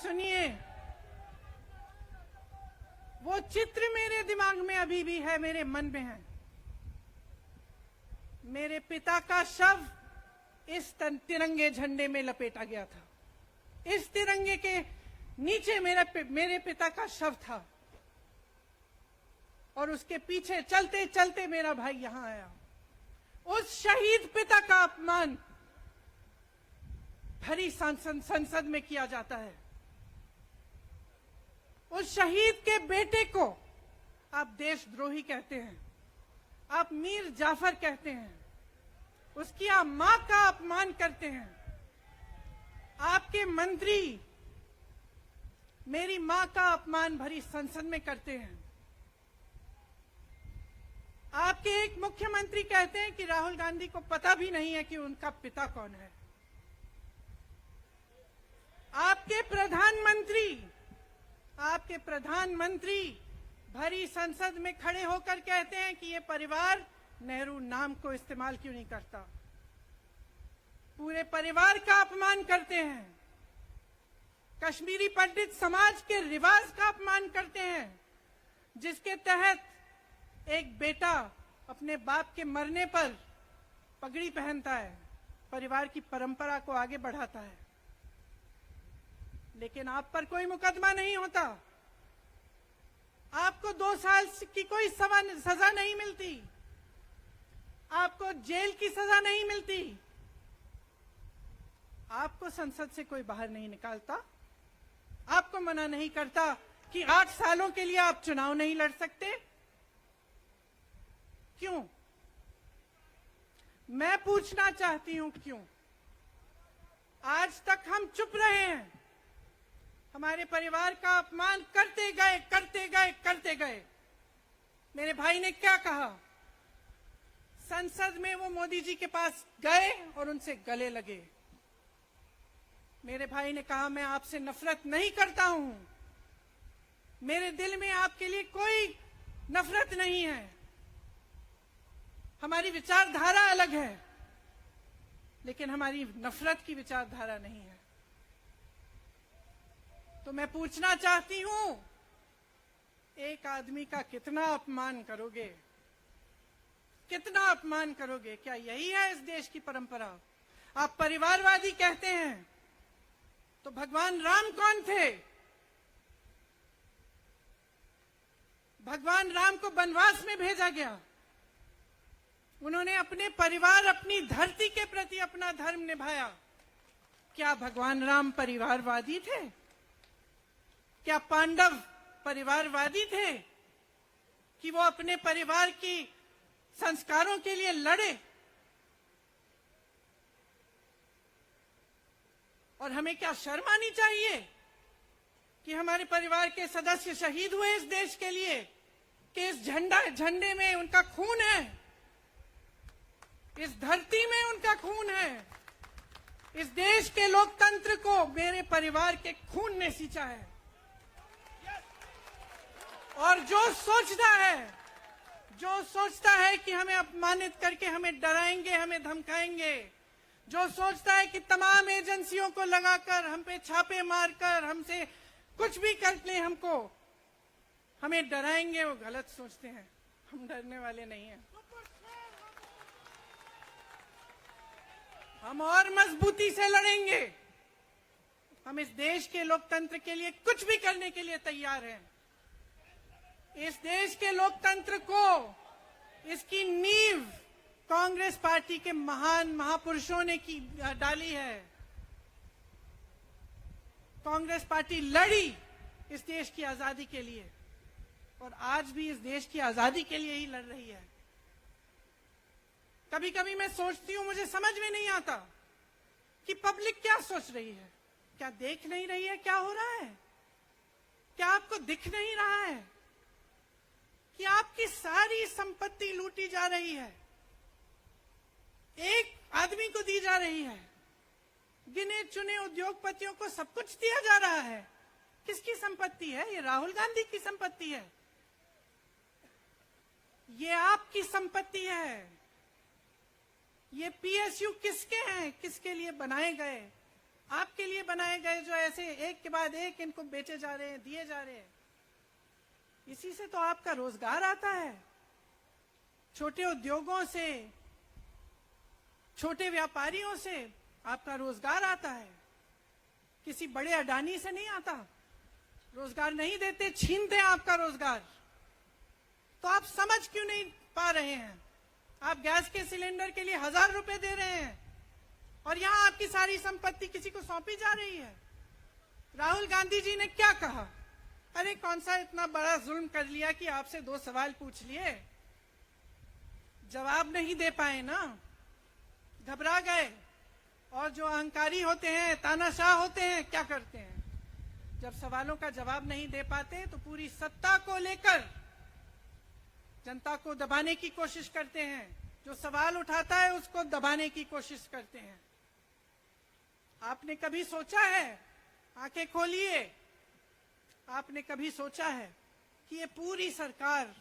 सुनिए, वो चित्र मेरे दिमाग में अभी भी है, मेरे मन में है। मेरे पिता का शव इस तिरंगे झंडे में लपेटा गया था। इस तिरंगे के नीचे मेरे पिता का शव था और उसके पीछे चलते चलते मेरा भाई यहां आया। उस शहीद पिता का अपमान भरी संसद में किया जाता है। उस शहीद के बेटे को आप देशद्रोही कहते हैं, आप मीर जाफर कहते हैं, उसकी आप मां का अपमान करते हैं। आपके मंत्री मेरी मां का अपमान भरी संसद में करते हैं। आपके एक मुख्यमंत्री कहते हैं कि राहुल गांधी को पता भी नहीं है कि उनका पिता कौन है। आपके प्रधानमंत्री भरी संसद में खड़े होकर कहते हैं कि ये परिवार नेहरू नाम को इस्तेमाल क्यों नहीं करता। पूरे परिवार का अपमान करते हैं। कश्मीरी पंडित समाज के रिवाज का अपमान करते हैं, जिसके तहत एक बेटा अपने बाप के मरने पर पगड़ी पहनता है, परिवार की परंपरा को आगे बढ़ाता है। लेकिन आप पर कोई मुकदमा नहीं होता, आपको 2 साल की कोई सजा नहीं मिलती, आपको जेल की सजा नहीं मिलती, आपको संसद से कोई बाहर नहीं निकालता, आपको मना नहीं करता कि 8 सालों के लिए आप चुनाव नहीं लड़ सकते। क्यों? मैं पूछना चाहती हूं, क्यों? आज तक हम चुप रहे हैं, हमारे परिवार का अपमान करते गए। मेरे भाई ने क्या कहा? संसद में वो मोदी जी के पास गए और उनसे गले लगे। मेरे भाई ने कहा, मैं आपसे नफरत नहीं करता हूं, मेरे दिल में आपके लिए कोई नफरत नहीं है, हमारी विचारधारा अलग है, लेकिन हमारी नफरत की विचारधारा नहीं है। तो मैं पूछना चाहती हूं, एक आदमी का कितना अपमान करोगे? कितना अपमान करोगे? क्या यही है इस देश की परंपरा? आप परिवारवादी कहते हैं, तो भगवान राम कौन थे? भगवान राम को वनवास में भेजा गया, उन्होंने अपने परिवार, अपनी धरती के प्रति अपना धर्म निभाया। क्या भगवान राम परिवारवादी थे? क्या पांडव परिवारवादी थे कि वो अपने परिवार की संस्कारों के लिए लड़े? और हमें क्या शर्म आनी चाहिए कि हमारे परिवार के सदस्य शहीद हुए इस देश के लिए, कि इस झंडे में उनका खून है, इस धरती में उनका खून है, इस देश के लोकतंत्र को मेरे परिवार के खून ने सींचा है। और जो सोचता है कि हमें अपमानित करके हमें डराएंगे, हमें धमकाएंगे, जो सोचता है कि तमाम एजेंसियों को लगाकर, हम पे छापे मारकर, हमसे कुछ भी कर ले, हमें डराएंगे, वो गलत सोचते हैं। हम डरने वाले नहीं हैं। हम और मजबूती से लड़ेंगे। हम इस देश के लोकतंत्र के लिए कुछ भी करने के लिए तैयार हैं। इस देश के लोकतंत्र को, इसकी नींव कांग्रेस पार्टी के महान महापुरुषों ने डाली है। कांग्रेस पार्टी लड़ी इस देश की आजादी के लिए और आज भी इस देश की आजादी के लिए ही लड़ रही है। कभी कभी मैं सोचती हूं, मुझे समझ में नहीं आता कि पब्लिक क्या सोच रही है। क्या देख नहीं रही है क्या हो रहा है? क्या आपको दिख नहीं रहा है कि आपकी सारी संपत्ति लूटी जा रही है, एक आदमी को दी जा रही है, गिने चुने उद्योगपतियों को सब कुछ दिया जा रहा है? किसकी संपत्ति है? ये राहुल गांधी की संपत्ति है, ये आपकी संपत्ति है। ये पीएसयू किसके हैं? किसके लिए बनाए गए? आपके लिए बनाए गए जो ऐसे एक के बाद एक इनको बेचे जा रहे हैं, दिए जा रहे हैं, इसी से तो आपका रोजगार आता है। छोटे उद्योगों से, छोटे व्यापारियों से आपका रोजगार आता है, किसी बड़े अडानी से नहीं आता। रोजगार नहीं देते, छीनते हैं आपका रोजगार। तो आप समझ क्यों नहीं पा रहे हैं? आप गैस के सिलेंडर के लिए 1000 रुपए दे रहे हैं और यहां आपकी सारी संपत्ति किसी को सौंपी जा रही है। राहुल गांधी जी ने क्या कहा? अरे कौन सा इतना बड़ा जुल्म कर लिया कि आपसे 2 सवाल पूछ लिए, जवाब नहीं दे पाए ना, घबरा गए। और जो अहंकारी होते हैं, तानाशाह होते हैं, क्या करते हैं? जब सवालों का जवाब नहीं दे पाते तो पूरी सत्ता को लेकर जनता को दबाने की कोशिश करते हैं। जो सवाल उठाता है उसको दबाने की कोशिश करते हैं। आपने कभी सोचा है, आंखें खोलिए, आपने कभी सोचा है कि ये पूरी सरकार,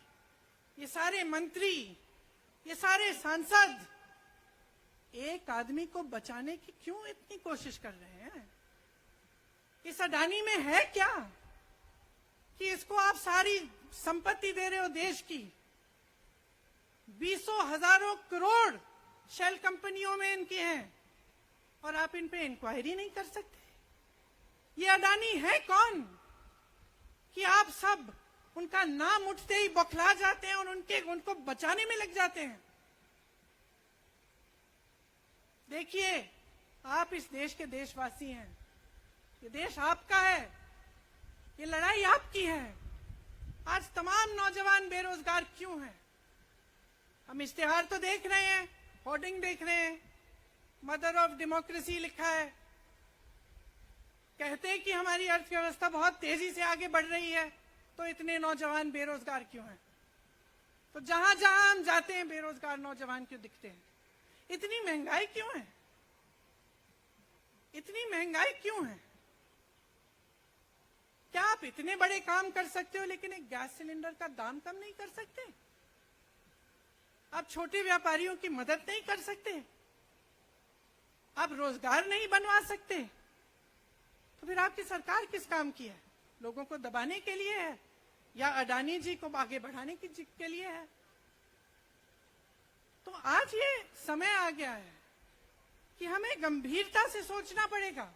ये सारे मंत्री, ये सारे सांसद एक आदमी को बचाने की क्यों इतनी कोशिश कर रहे हैं? इस अडानी में है क्या कि इसको आप सारी संपत्ति दे रहे हो देश की? 20 हजारों करोड़ शेल कंपनियों में इनकी हैं और आप इन पे इंक्वायरी नहीं कर सकते। ये अडानी है कौन कि आप सब उनका नाम उठते ही बौखला जाते हैं और उनको बचाने में लग जाते हैं? देखिए, आप इस देश के देशवासी हैं, ये देश आपका है, ये लड़ाई आपकी है। आज तमाम नौजवान बेरोजगार क्यों हैं? हम इश्तिहार तो देख रहे हैं, होर्डिंग देख रहे हैं, मदर ऑफ डेमोक्रेसी लिखा है, कहते हैं कि हमारी अर्थव्यवस्था बहुत तेजी से आगे बढ़ रही है, तो इतने नौजवान बेरोजगार क्यों हैं? तो जहां जहां हम जाते हैं बेरोजगार नौजवान क्यों दिखते हैं? इतनी महंगाई क्यों है? इतनी महंगाई क्यों है? क्या आप इतने बड़े काम कर सकते हो लेकिन एक गैस सिलेंडर का दाम कम नहीं कर सकते? आप छोटे व्यापारियों की मदद नहीं कर सकते? आप रोजगार नहीं बनवा सकते? तो फिर आपकी सरकार किस काम की है? लोगों को दबाने के लिए है या अडानी जी को आगे बढ़ाने के लिए है? तो आज ये समय आ गया है कि हमें गंभीरता से सोचना पड़ेगा।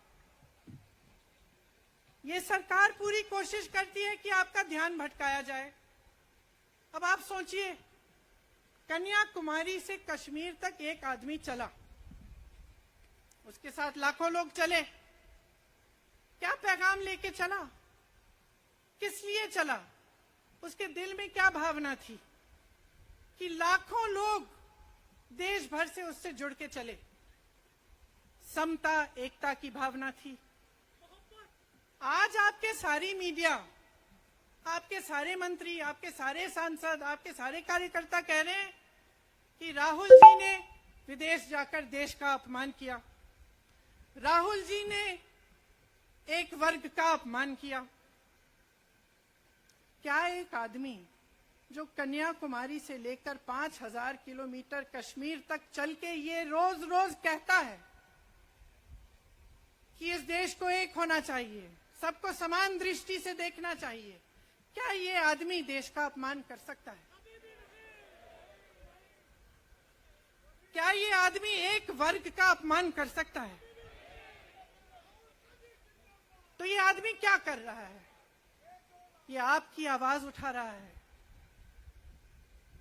ये सरकार पूरी कोशिश करती है कि आपका ध्यान भटकाया जाए। अब आप सोचिए, कन्याकुमारी से कश्मीर तक एक आदमी चला, उसके साथ लाखों लोग चले। क्या पैगाम लेके चला? किस लिए चला? उसके दिल में क्या भावना थी कि लाखों लोग देश भर से उससे जुड़ के चले? समता, एकता की भावना थी। आज आपके सारी मीडिया, आपके सारे मंत्री, आपके सारे सांसद, आपके सारे कार्यकर्ता कह रहे हैं कि राहुल जी ने विदेश जाकर देश का अपमान किया, राहुल जी ने एक वर्ग का अपमान किया। क्या एक आदमी जो कन्याकुमारी से लेकर 5000 किलोमीटर कश्मीर तक चल के ये रोज रोज कहता है कि इस देश को एक होना चाहिए, सबको समान दृष्टि से देखना चाहिए, क्या ये आदमी देश का अपमान कर सकता है? क्या ये आदमी एक वर्ग का अपमान कर सकता है? तो ये आदमी क्या कर रहा है? ये आपकी आवाज उठा रहा है।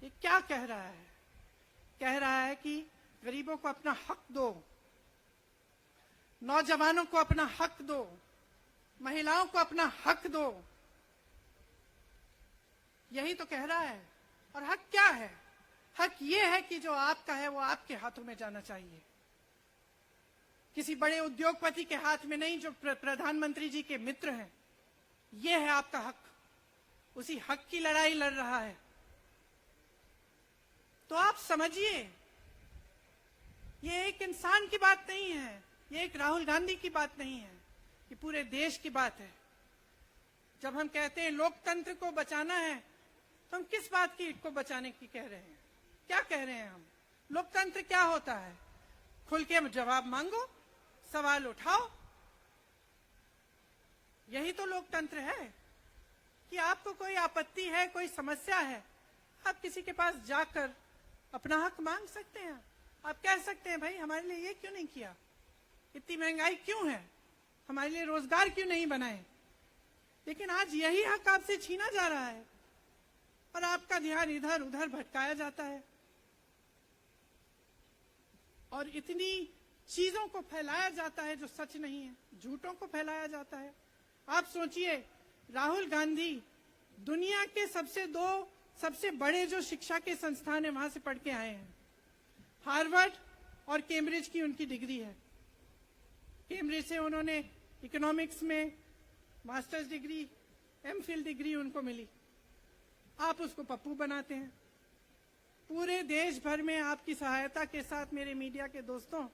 ये क्या कह रहा है? कह रहा है कि गरीबों को अपना हक दो, नौजवानों को अपना हक दो, महिलाओं को अपना हक दो। यही तो कह रहा है। और हक क्या है? हक ये है कि जो आपका है वो आपके हाथों में जाना चाहिए, किसी बड़े उद्योगपति के हाथ में नहीं जो प्रधानमंत्री जी के मित्र हैं। ये है आपका हक। उसी हक की लड़ाई लड़ रहा है। तो आप समझिए, ये एक इंसान की बात नहीं है, ये एक राहुल गांधी की बात नहीं है, ये पूरे देश की बात है। जब हम कहते हैं लोकतंत्र को बचाना है, तो हम किस बात की को बचाने की कह रहे हैं? क्या कह रहे हैं हम? लोकतंत्र क्या होता है? खुल के जवाब मांगो, सवाल उठाओ, यही तो लोकतंत्र है कि आपको कोई आपत्ति है, कोई समस्या है, आप किसी के पास जाकर अपना हक मांग सकते हैं। आप कह सकते हैं भाई हमारे लिए ये क्यों नहीं किया, इतनी महंगाई क्यों है, हमारे लिए रोजगार क्यों नहीं बनाए। लेकिन आज यही हक आपसे छीना जा रहा है और आपका ध्यान इधर उधर भटकाया जाता है और इतनी चीजों को फैलाया जाता है जो सच नहीं है, झूठों को फैलाया जाता है। आप सोचिए, राहुल गांधी दुनिया के सबसे बड़े जो शिक्षा के संस्थान है वहां से पढ़ के आए हैं। हार्वर्ड और कैम्ब्रिज की उनकी डिग्री है। कैम्ब्रिज से उन्होंने इकोनॉमिक्स में मास्टर्स डिग्री, एमफिल डिग्री उनको मिली। आप उसको पप्पू बनाते हैं। पूरे देश भर में आपकी सहायता के साथ मेरे मीडिया के दोस्तों,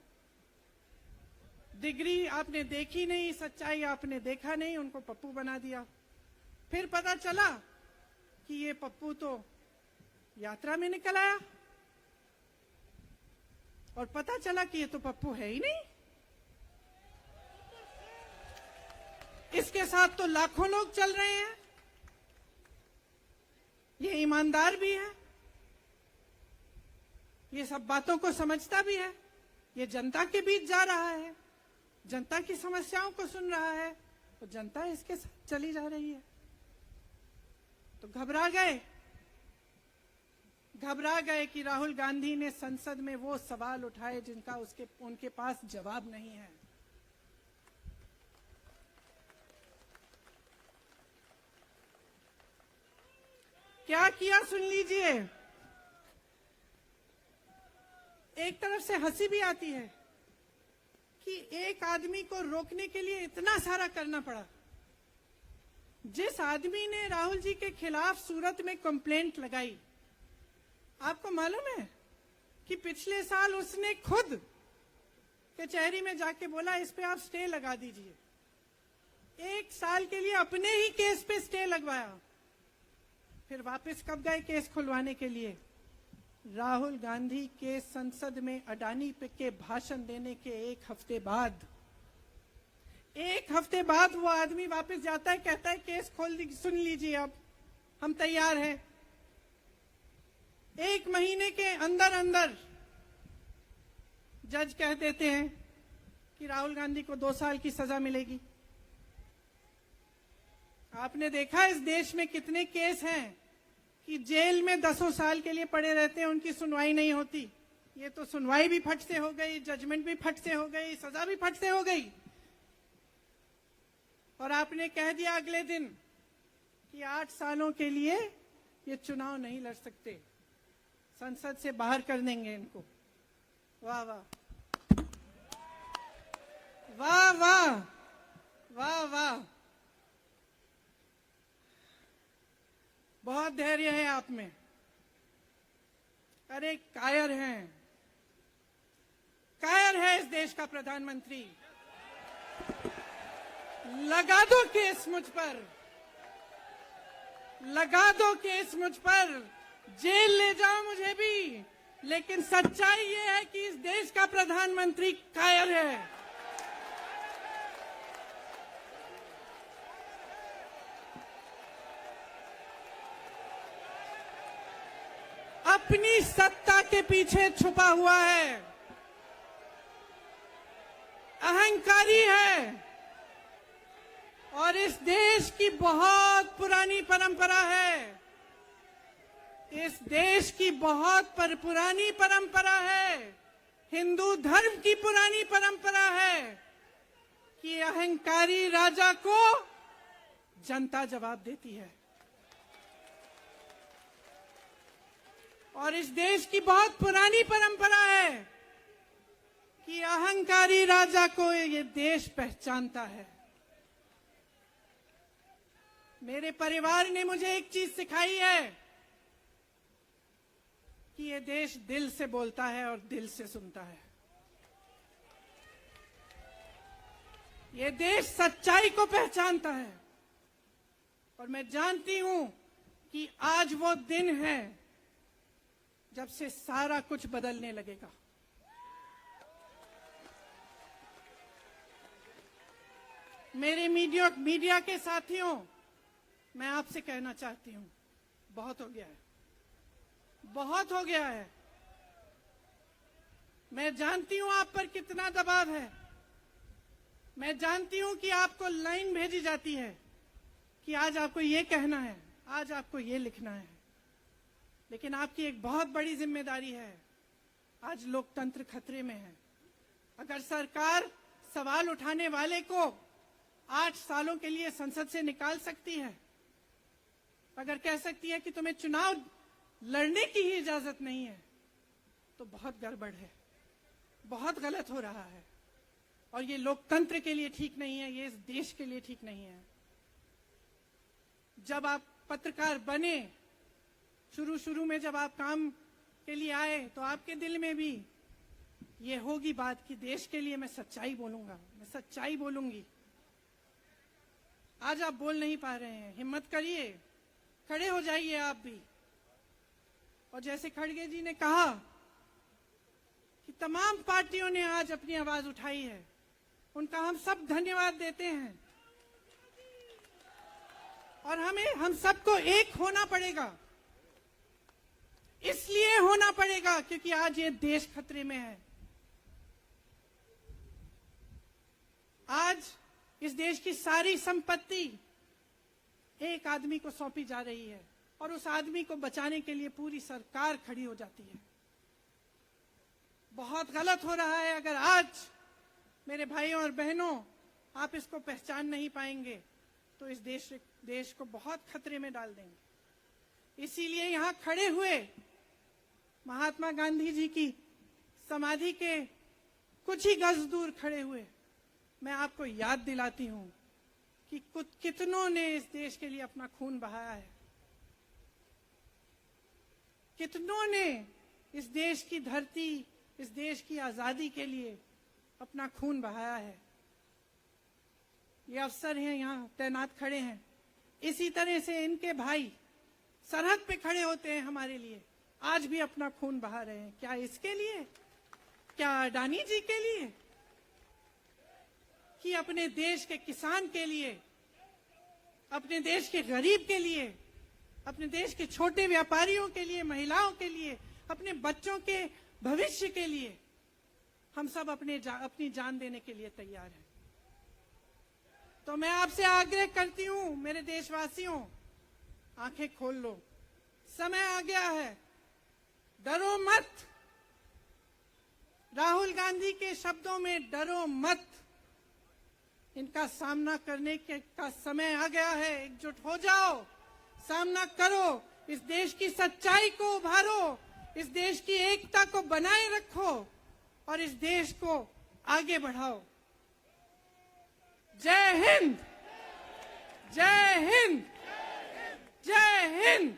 डिग्री आपने देखी नहीं, सच्चाई आपने देखा नहीं, उनको पप्पू बना दिया। फिर पता चला कि ये पप्पू तो यात्रा में निकल आया और पता चला कि ये तो पप्पू है ही नहीं। इसके साथ तो लाखों लोग चल रहे हैं। ये ईमानदार भी है, ये सब बातों को समझता भी है, ये जनता के बीच जा रहा है, जनता की समस्याओं को सुन रहा है, तो जनता इसके साथ चली जा रही है। तो घबरा गए कि राहुल गांधी ने संसद में वो सवाल उठाए जिनका उनके पास जवाब नहीं है। क्या किया सुन लीजिए। एक तरफ से हंसी भी आती है कि एक आदमी को रोकने के लिए इतना सारा करना पड़ा। जिस आदमी ने राहुल जी के खिलाफ सूरत में कंप्लेंट लगाई, आपको मालूम है कि पिछले साल उसने खुद कचहरी में जाके बोला इस पे आप स्टे लगा दीजिए। 1 साल के लिए अपने ही केस पे स्टे लगवाया। फिर वापस कब गए केस खुलवाने के लिए? राहुल गांधी के संसद में अडानी पे के भाषण देने के 1 हफ्ते बाद। 1 हफ्ते बाद वो आदमी वापस जाता है, कहता है केस खोल दी, सुन लीजिए अब हम तैयार हैं। 1 महीने के अंदर अंदर जज कह देते हैं कि राहुल गांधी को 2 साल की सजा मिलेगी। आपने देखा इस देश में कितने केस हैं कि जेल में 10 साल के लिए पड़े रहते हैं, उनकी सुनवाई नहीं होती। ये तो सुनवाई भी फट से हो गई, जजमेंट भी फट से हो गई, सजा भी फट से हो गई। और आपने कह दिया अगले दिन कि 8 सालों के लिए ये चुनाव नहीं लड़ सकते, संसद से बाहर कर देंगे इनको। वाह वाह वाह वाह वाह वाह, बहुत धैर्य है आप में। अरे कायर है इस देश का प्रधानमंत्री। लगा दो केस मुझ पर, लगा दो केस मुझ पर, जेल ले जाओ मुझे भी, लेकिन सच्चाई ये है कि इस देश का प्रधानमंत्री कायर है। अपनी सत्ता के पीछे छुपा हुआ है, अहंकारी है। और इस देश की बहुत पुरानी परंपरा है, इस देश की बहुत पुरानी परंपरा है, हिंदू धर्म की पुरानी परंपरा है कि अहंकारी राजा को जनता जवाब देती है। और इस देश की बहुत पुरानी परंपरा है कि अहंकारी राजा को ये देश पहचानता है। मेरे परिवार ने मुझे एक चीज सिखाई है कि ये देश दिल से बोलता है और दिल से सुनता है। ये देश सच्चाई को पहचानता है। और मैं जानती हूं कि आज वो दिन है जब से सारा कुछ बदलने लगेगा। मेरे मीडिया के साथियों, मैं आपसे कहना चाहती हूं, बहुत हो गया है, बहुत हो गया है। मैं जानती हूं आप पर कितना दबाव है। मैं जानती हूं कि आपको लाइन भेजी जाती है कि आज आपको ये कहना है, आज आपको ये लिखना है, लेकिन आपकी एक बहुत बड़ी जिम्मेदारी है। आज लोकतंत्र खतरे में है। अगर सरकार सवाल उठाने वाले को 8 सालों के लिए संसद से निकाल सकती है, अगर कह सकती है कि तुम्हें चुनाव लड़ने की ही इजाजत नहीं है, तो बहुत गड़बड़ है, बहुत गलत हो रहा है। और ये लोकतंत्र के लिए ठीक नहीं है, ये इस देश के लिए ठीक नहीं है। जब आप पत्रकार बने, शुरू में जब आप काम के लिए आए, तो आपके दिल में भी ये होगी बात कि देश के लिए मैं सच्चाई बोलूंगा, मैं सच्चाई बोलूंगी। आज आप बोल नहीं पा रहे हैं, हिम्मत करिए, खड़े हो जाइए आप भी। और जैसे खड़गे जी ने कहा कि तमाम पार्टियों ने आज अपनी आवाज उठाई है, उनका हम सब धन्यवाद देते हैं। और हम सबको एक होना पड़ेगा, इसलिए होना पड़ेगा क्योंकि आज ये देश खतरे में है। आज इस देश की सारी संपत्ति एक आदमी को सौंपी जा रही है और उस आदमी को बचाने के लिए पूरी सरकार खड़ी हो जाती है। बहुत गलत हो रहा है। अगर आज मेरे भाइयों और बहनों आप इसको पहचान नहीं पाएंगे तो इस देश को बहुत खतरे में डाल देंगे। इसीलिए यहां खड़े हुए महात्मा गांधी जी की समाधि के कुछ ही गज दूर खड़े हुए मैं आपको याद दिलाती हूं कि कितनों ने इस देश के लिए अपना खून बहाया है, कितनों ने इस देश की धरती, इस देश की आजादी के लिए अपना खून बहाया है। ये अफसर हैं यहाँ तैनात खड़े हैं, इसी तरह से इनके भाई सरहद पे खड़े होते हैं हमारे लिए, आज भी अपना खून बहा रहे हैं। क्या इसके लिए, क्या अडानी जी के लिए, कि अपने देश के किसान के लिए, अपने देश के गरीब के लिए, अपने देश के छोटे व्यापारियों के लिए, महिलाओं के लिए, अपने बच्चों के भविष्य के लिए हम सब अपनी जान देने के लिए तैयार हैं। तो मैं आपसे आग्रह करती हूं, मेरे देशवासियों, आंखें खोल लो, समय आ गया है, डरो मत। राहुल गांधी के शब्दों में डरो मत, इनका सामना करने का समय आ गया है। एकजुट हो जाओ, सामना करो, इस देश की सच्चाई को उभारो, इस देश की एकता को बनाए रखो और इस देश को आगे बढ़ाओ। जय हिंद, जय हिंद, जय हिंद।